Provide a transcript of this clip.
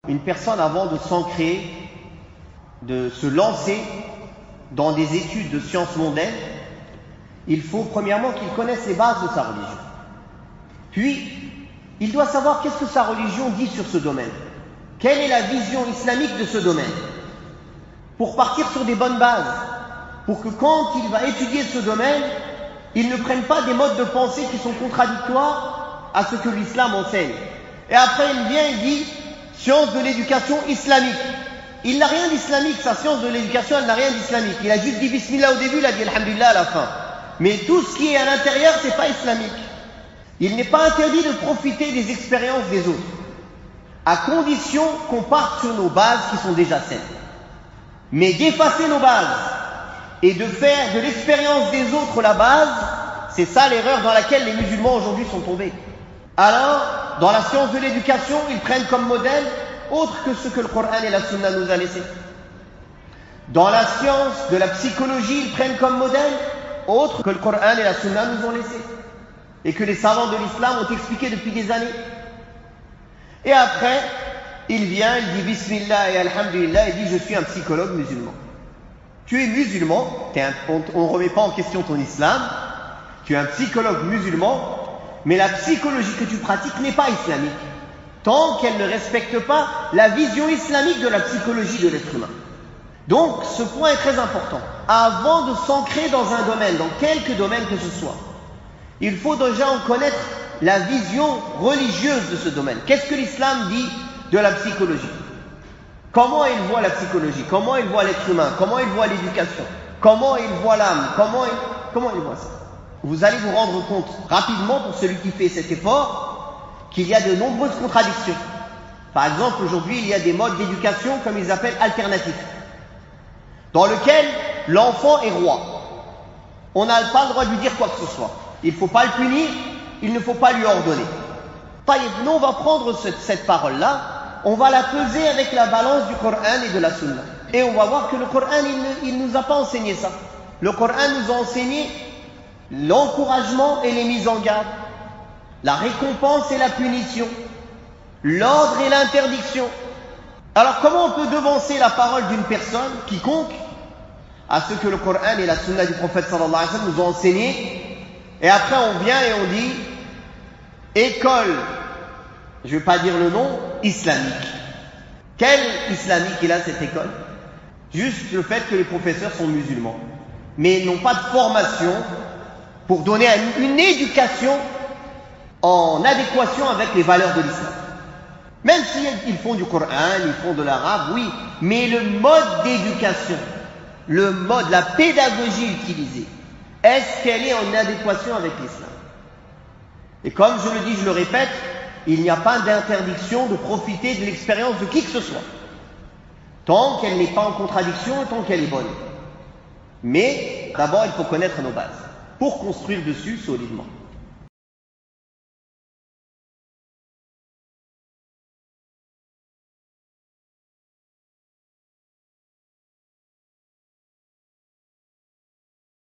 Une personne, avant de s'ancrer, de se lancer dans des études de sciences mondaines, il faut premièrement qu'il connaisse les bases de sa religion. Puis, il doit savoir qu'est-ce que sa religion dit sur ce domaine. Quelle est la vision islamique de ce domaine? Pour partir sur des bonnes bases, pour que quand il va étudier ce domaine, il ne prenne pas des modes de pensée qui sont contradictoires à ce que l'islam enseigne. Et après, il vient et dit science de l'éducation islamique. Il n'a rien d'islamique, sa science de l'éducation, elle n'a rien d'islamique. Il a juste dit bismillah au début, il a dit alhamdulillah à la fin. Mais tout ce qui est à l'intérieur, c'est pas islamique. Il n'est pas interdit de profiter des expériences des autres, à condition qu'on parte sur nos bases qui sont déjà saines. Mais d'effacer nos bases et de faire de l'expérience des autres la base, c'est ça l'erreur dans laquelle les musulmans aujourd'hui sont tombés. Alors, dans la science de l'éducation, ils prennent comme modèle autre que ce que le Coran et la Sunna nous a laissé. Dans la science de la psychologie, ils prennent comme modèle autre que le Coran et la Sunna nous ont laissé, et que les savants de l'islam ont expliqué depuis des années. Et après, il vient, il dit bismillah et alhamdulillah, il dit je suis un psychologue musulman. Tu es musulman, on ne remet pas en question ton islam, tu es un psychologue musulman, mais la psychologie que tu pratiques n'est pas islamique, tant qu'elle ne respecte pas la vision islamique de la psychologie de l'être humain. Donc, ce point est très important. Avant de s'ancrer dans un domaine, dans quelque domaine que ce soit, il faut déjà en connaître la vision religieuse de ce domaine. Qu'est-ce que l'islam dit de la psychologie? Comment il voit la psychologie? Comment il voit l'être humain? Comment il voit l'éducation? Comment il voit l'âme? Comment il voit ça? Vous allez vous rendre compte rapidement, pour celui qui fait cet effort, qu'il y a de nombreuses contradictions. Par exemple, aujourd'hui, il y a des modes d'éducation, comme ils appellent alternatifs, dans lequel l'enfant est roi. On n'a pas le droit de lui dire quoi que ce soit. Il ne faut pas le punir, il ne faut pas lui ordonner. Nous, on va prendre cette parole-là, on va la peser avec la balance du Coran et de la Sunna. Et on va voir que le Coran, il ne nous a pas enseigné ça. Le Coran nous a enseigné l'encouragement et les mises en garde, la récompense et la punition, l'ordre et l'interdiction. Alors comment on peut devancer la parole d'une personne quiconque à ce que le Coran et la Sunna du prophète sallallahu alayhi wa sallam nous ont enseigné, et après on vient et on dit école, je ne vais pas dire le nom, islamique. Quel islamique est là cette école? Juste le fait que les professeurs sont musulmans, mais ils n'ont pas de formation pour donner une éducation en adéquation avec les valeurs de l'islam. Même s'ils font du Coran, ils font de l'arabe, oui, mais le mode d'éducation, le mode, la pédagogie utilisée, est-ce qu'elle est en adéquation avec l'islam? Et comme je le dis, je le répète, il n'y a pas d'interdiction de profiter de l'expérience de qui que ce soit, tant qu'elle n'est pas en contradiction et tant qu'elle est bonne. Mais d'abord, il faut connaître nos bases pour construire dessus solidement.